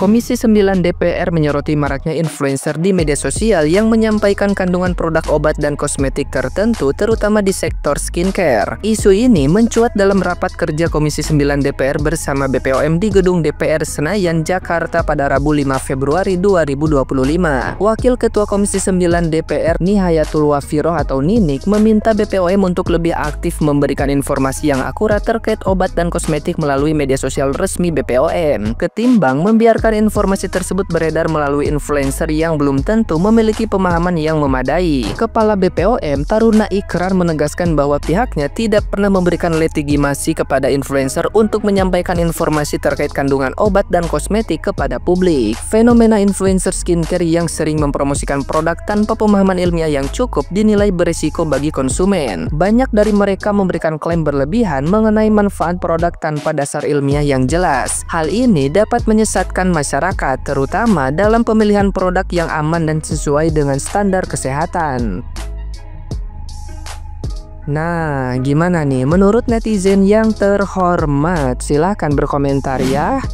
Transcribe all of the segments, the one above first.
Komisi 9 DPR menyoroti maraknya influencer di media sosial yang menyampaikan kandungan produk obat dan kosmetik tertentu, terutama di sektor skincare. Isu ini mencuat dalam rapat kerja Komisi 9 DPR bersama BPOM di Gedung DPR Senayan, Jakarta pada Rabu 5 Februari 2025. Wakil Ketua Komisi 9 DPR Nihayatul Wafiroh atau Ninik meminta BPOM untuk lebih aktif memberikan informasi yang akurat terkait obat dan kosmetik melalui media sosial resmi BPOM, ketimbang membiarkan informasi tersebut beredar melalui influencer yang belum tentu memiliki pemahaman yang memadai. Kepala BPOM Taruna Ikrar menegaskan bahwa pihaknya tidak pernah memberikan legitimasi kepada influencer untuk menyampaikan informasi terkait kandungan obat dan kosmetik kepada publik. Fenomena influencer skincare yang sering mempromosikan produk tanpa pemahaman ilmiah yang cukup dinilai berisiko bagi konsumen. Banyak dari mereka memberikan klaim berlebihan mengenai manfaat produk tanpa dasar ilmiah yang jelas. Hal ini dapat menyesatkan masyarakat, terutama dalam pemilihan produk yang aman dan sesuai dengan standar kesehatan. Nah, gimana nih menurut netizen yang terhormat? Silahkan berkomentar ya.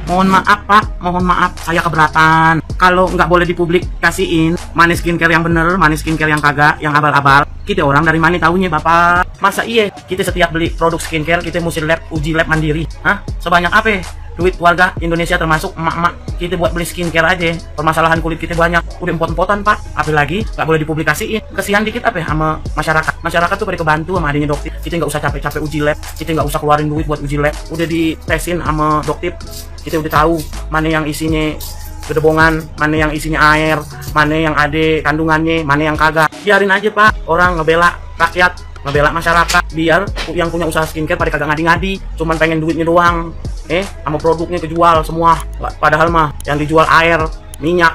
Mohon maaf Pak, mohon maaf, saya keberatan. Kalau nggak boleh dipublikasiin mana skincare yang bener, mana skincare yang kagak, yang abal-abal. Kita orang dari mana tahunya Bapak? Masa iya kita setiap beli produk skincare kita mesti uji lab mandiri? Hah? Sebanyak apa? Duit warga Indonesia termasuk emak-emak kita buat beli skincare aja. Permasalahan kulit kita banyak, udah empot-empotan Pak. Apalagi nggak boleh dipublikasiin. Kesian dikit apa sama masyarakat. Masyarakat tuh pada kebantu sama adanya dokter. Kita nggak usah capek-capek uji lab, kita nggak usah keluarin duit buat uji lab. Udah ditesin sama dokter, kita udah tahu mana yang isinya gedebongan, mana yang isinya air, mana yang ada kandungannya, mana yang kagak. Biarin aja Pak, orang ngebela rakyat, ngebela masyarakat, biar yang punya usaha skincare pada kagak ngadi-ngadi, cuman pengen duitnya doang, sama produknya kejual semua. Padahal mah yang dijual air, minyak.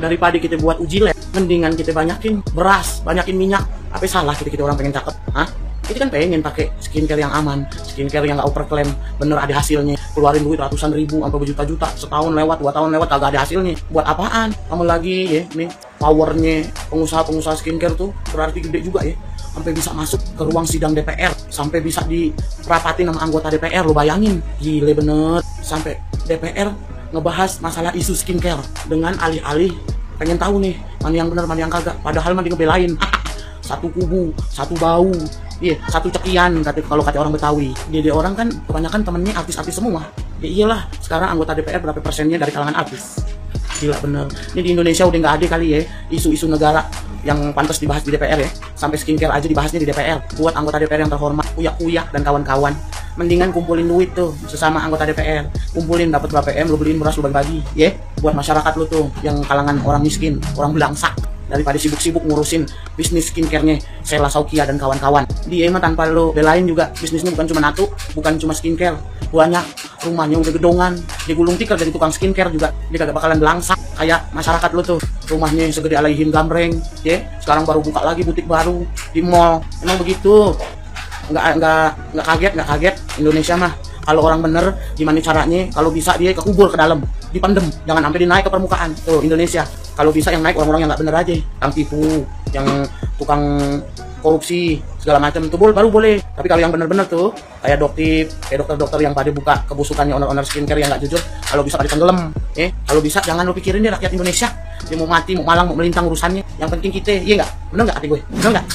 Daripada kita buat uji lab, mendingan kita banyakin beras, banyakin minyak. Apa salah kita orang pengen cakep? Hah? Kita kan pengen pakai skincare yang aman, skincare yang nggak overklaim, bener ada hasilnya. Keluarin duit ratusan ribu sampai berjuta-juta, setahun lewat, 2 tahun lewat kagak ada hasilnya. Buat apaan? Kamu lagi ya, nih powernya pengusaha skincare tuh berarti gede juga ya. Sampai bisa masuk ke ruang sidang DPR, sampai bisa dirapatin sama anggota DPR, lo bayangin, gile bener. Sampai DPR ngebahas masalah isu skincare dengan alih-alih pengen tahu nih mana yang bener, mana yang kagak. Padahal mah ngebelain satu kubu, satu bau. Iya, satu cekian kalau kata orang Betawi. Dia orang kan kebanyakan temennya artis-artis semua. Ya iyalah, sekarang anggota DPR berapa persennya dari kalangan artis. Gila bener. Ini di Indonesia udah nggak ada kali ya isu-isu negara yang pantas dibahas di DPR ya. Sampai skincare aja dibahasnya di DPR. Buat anggota DPR yang terhormat, Uyak-Uyak dan kawan-kawan, mendingan kumpulin duit tuh sesama anggota DPR. Kumpulin dapat berapa M, lu beliin beras, lu bagi-bagi ya. Buat masyarakat lu tuh yang kalangan orang miskin, orang belangsak. Daripada sibuk-sibuk ngurusin bisnis skincare-nya Sheila Saukia dan kawan-kawan. Dia emang tanpa lo belain juga bisnisnya bukan cuma satu, bukan cuma skincare. Banyak, rumahnya udah gedongan, dia gulung tikar jadi tukang skincare juga. Dia kagak bakalan belangsak kayak masyarakat lo tuh. Rumahnya segede Alaihim Gambreng, ya. Sekarang baru buka lagi butik baru di mall. Emang begitu. Nggak kaget Indonesia mah. Kalau orang bener, gimana caranya? Kalau bisa dia kekubur ke dalam, dipendem, jangan sampai dinaik ke permukaan. Tuh Indonesia. Kalau bisa yang naik orang-orang yang nggak bener aja, yang tipu, yang tukang korupsi segala macam itu baru boleh. Tapi kalau yang bener-bener tuh kayak dokter-dokter yang pada buka kebusukannya owner skincare yang nggak jujur, kalau bisa pada tenggelam. Kalau bisa jangan lo pikirin deh rakyat Indonesia. Dia mau mati, mau malang, mau melintang urusannya. Yang penting kita, iya nggak? Bener nggak hati gue? Bener nggak?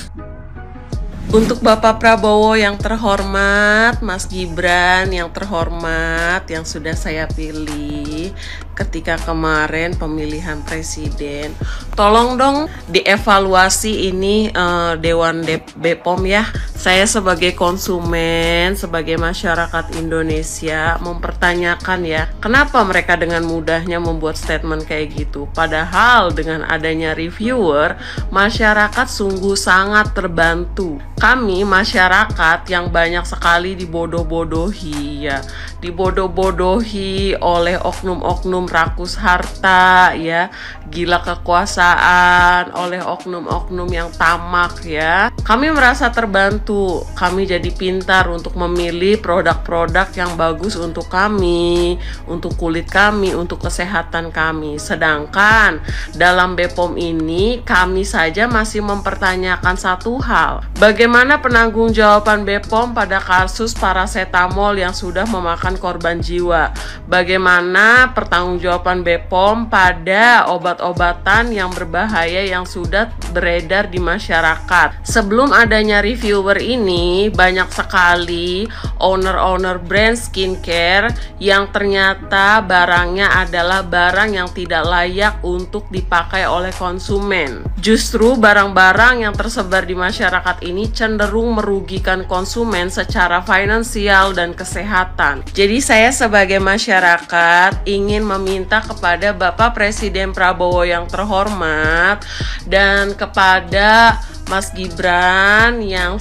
Untuk Bapak Prabowo yang terhormat, Mas Gibran yang terhormat, yang sudah saya pilih ketika kemarin pemilihan presiden, tolong dong dievaluasi ini Dewan BPOM ya. Saya sebagai konsumen, sebagai masyarakat Indonesia mempertanyakan ya, kenapa mereka dengan mudahnya membuat statement kayak gitu. Padahal dengan adanya reviewer, masyarakat sungguh sangat terbantu. Kami masyarakat yang banyak sekali dibodoh-bodohi ya, dibodoh-bodohi oleh oknum-oknum rakus harta ya, gila kekuasaan, oleh oknum-oknum yang tamak ya. Kami merasa terbantu itu kami jadi pintar untuk memilih produk-produk yang bagus untuk kami, untuk kulit kami, untuk kesehatan kami. Sedangkan dalam BPOM ini kami saja masih mempertanyakan satu hal. Bagaimana penanggung-jawaban BPOM pada kasus parasetamol yang sudah memakan korban jiwa? Bagaimana pertanggungjawaban BPOM pada obat-obatan yang berbahaya yang sudah beredar di masyarakat? Sebelum adanya reviewer ini, banyak sekali owner-owner brand skincare yang ternyata barangnya adalah barang yang tidak layak untuk dipakai oleh konsumen. Justru barang-barang yang tersebar di masyarakat ini cenderung merugikan konsumen secara finansial dan kesehatan. Jadi saya sebagai masyarakat ingin meminta kepada Bapak Presiden Prabowo yang terhormat dan kepada Mas Gibran yang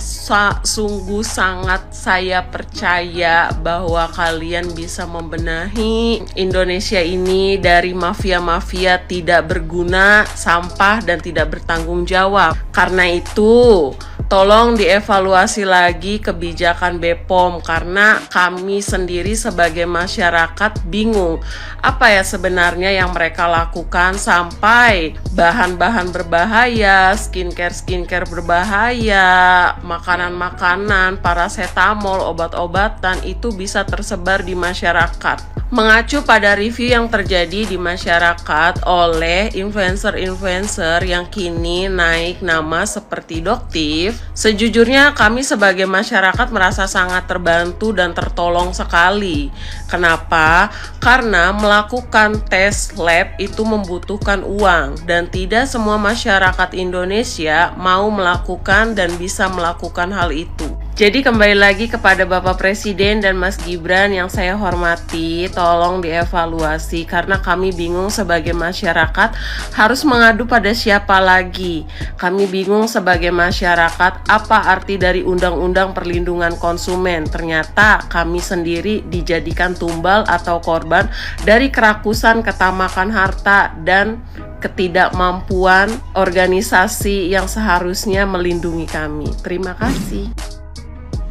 sungguh sangat saya percaya bahwa kalian bisa membenahi Indonesia ini dari mafia-mafia tidak berguna, sampah, dan tidak bertanggung jawab. Karena itu, tolong dievaluasi lagi kebijakan BPOM karena kami sendiri sebagai masyarakat bingung apa ya sebenarnya yang mereka lakukan sampai bahan-bahan berbahaya, skincare berbahaya, makanan-makanan, parasetamol, obat-obatan itu bisa tersebar di masyarakat. Mengacu pada review yang terjadi di masyarakat oleh influencer-influencer yang kini naik nama seperti Doktif, sejujurnya kami sebagai masyarakat merasa sangat terbantu dan tertolong sekali. Kenapa? Karena melakukan tes lab itu membutuhkan uang dan tidak semua masyarakat Indonesia mau melakukan dan bisa melakukan hal itu. Jadi kembali lagi kepada Bapak Presiden dan Mas Gibran yang saya hormati, tolong dievaluasi karena kami bingung sebagai masyarakat harus mengadu pada siapa lagi. Kami bingung sebagai masyarakat apa arti dari Undang-Undang Perlindungan Konsumen. Ternyata kami sendiri dijadikan tumbal atau korban dari kerakusan, ketamakan harta, dan ketidakmampuan organisasi yang seharusnya melindungi kami. Terima kasih.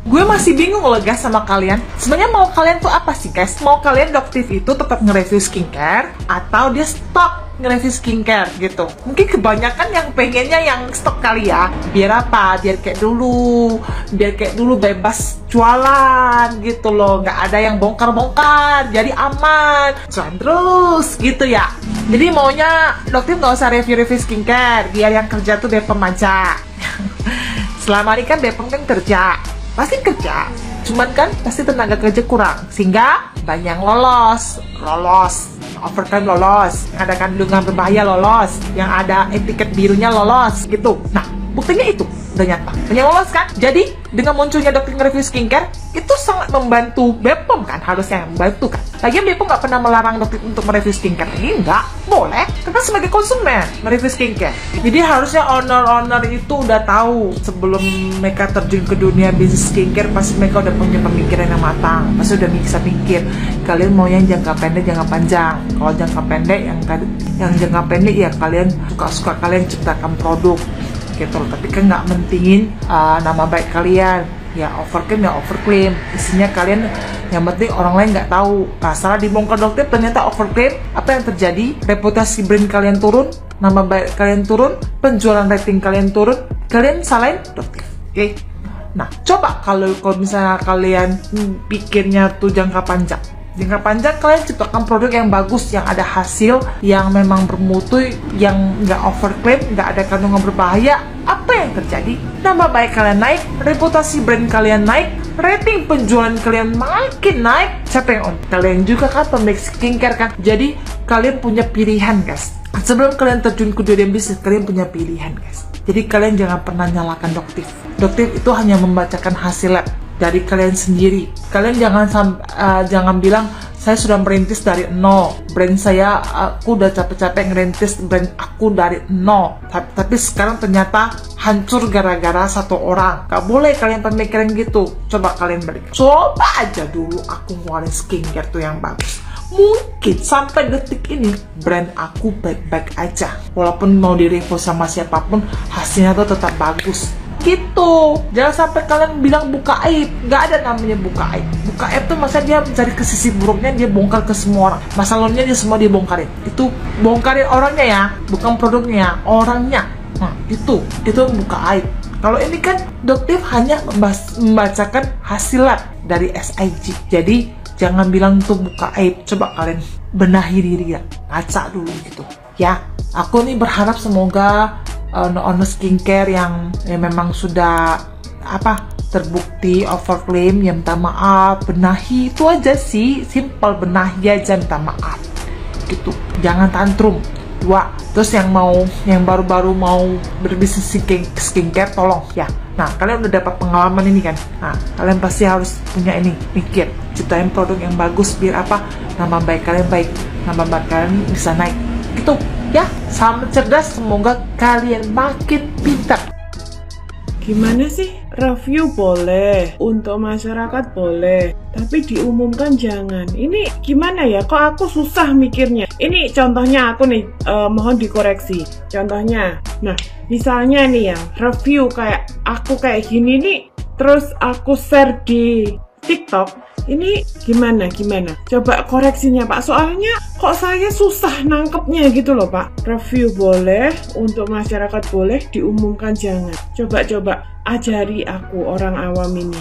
Gue masih bingung loh guys sama kalian. Sebenarnya mau kalian tuh apa sih guys? Mau kalian Doktif itu tetap nge-review skincare atau dia stop nge-review skincare gitu? Mungkin kebanyakan yang pengennya yang stop kali ya. Biar apa? Biar kayak dulu bebas jualan gitu loh. Nggak ada yang bongkar-bongkar, jadi aman. Jualan terus gitu ya. Jadi maunya Doktif nggak usah review-review skincare. Biar yang kerja tuh BPOM aja. Selama ini kan BPOM kan kerja. Pasti kerja, cuman kan pasti tenaga kerja kurang sehingga banyak yang lolos, overtime lolos, yang ada kandungan berbahaya lolos, yang ada etiket birunya lolos gitu. Nah, buktinya itu udah nyata, banyak lolos kan? Jadi dengan munculnya Doktif nge-review skincare itu sangat membantu BPOM kan, harusnya membantu kan. Lagian BPOM nggak pernah melarang Doktif untuk mereview skincare, ini nggak boleh, karena sebagai konsumen mereview skincare. Jadi harusnya owner itu udah tahu sebelum mereka terjun ke dunia bisnis skincare, pasti mereka udah punya pemikiran yang matang, pasti udah bisa pikir kalian mau yang jangka pendek, jangka panjang. Kalau jangka pendek, yang jangka pendek ya kalian suka kalian ciptakan produk gitu, tapi kan nggak mentingin nama baik kalian. Ya overclaim ya overclaim, isinya kalian yang penting orang lain nggak tahu. Nah, setelah dibongkar Doktif ternyata overclaim, apa yang terjadi? Reputasi brand kalian turun, nama baik kalian turun, penjualan rating kalian turun, kalian salahin Doktif. Oke? Nah, coba kalau misalnya kalian pikirnya tuh jangka panjang. Jangka panjang kalian ciptakan produk yang bagus, yang ada hasil, yang memang bermutu, yang nggak overclaim, nggak ada kandungan berbahaya. Apa yang terjadi? Nama baik kalian naik, reputasi brand kalian naik, rating penjualan kalian makin naik. Siapa yang on? Kalian juga kan pemilik skincare kan? Jadi kalian punya pilihan guys. Sebelum kalian terjun ke dunia bisnis, kalian punya pilihan guys. Jadi kalian jangan pernah nyalakan Doktif. Doktif itu hanya membacakan hasil lab dari kalian sendiri. Kalian jangan bilang saya sudah merintis dari nol. Brand saya, aku udah capek-capek ngerintis brand aku dari nol. Tapi sekarang ternyata hancur gara-gara satu orang. Gak boleh kalian pemikiran gitu. Coba kalian balik. Coba aja dulu aku ngeluarin skincare tuh yang bagus. Mungkin sampai detik ini brand aku baik-baik aja. Walaupun mau di-review sama siapapun, hasilnya tuh tetap bagus. gitu. Jangan sampai kalian bilang buka aib. Nggak ada namanya buka aib. Buka aib tuh masa dia mencari ke sisi buruknya, dia bongkar ke semua orang. Masalahnya dia semua dia bongkarin. Itu bongkarin orangnya ya, bukan produknya, orangnya. Nah itu buka aib. Kalau ini kan Doktif hanya membacakan hasilat dari SIG. Jadi jangan bilang itu buka aib. Coba kalian benahi diri ya, ngaca dulu gitu ya. Aku nih berharap semoga owner skincare yang memang sudah terbukti overclaim, ya minta maaf, benahi, itu aja sih, simple, benahi aja, minta maaf gitu, jangan tantrum. Dua, terus yang baru-baru mau berbisnis skincare, tolong ya. Nah, kalian udah dapat pengalaman ini kan. Nah, kalian pasti harus punya ini, mikir, ciptain produk yang bagus biar nama baik kalian baik, nama baik kalian bisa naik. Gitu ya. Salam cerdas, semoga kalian makin pintar. Gimana sih? Review boleh, untuk masyarakat boleh, tapi diumumkan jangan. Ini gimana ya? Kok aku susah mikirnya. Ini contohnya aku nih, mohon dikoreksi. Contohnya, nah misalnya nih ya, review kayak aku kayak gini nih, terus aku share di TikTok. Ini gimana? Coba koreksinya Pak, soalnya kok saya susah nangkepnya gitu loh Pak. Review boleh, untuk masyarakat boleh, diumumkan jangan. Coba ajari aku orang awam ini.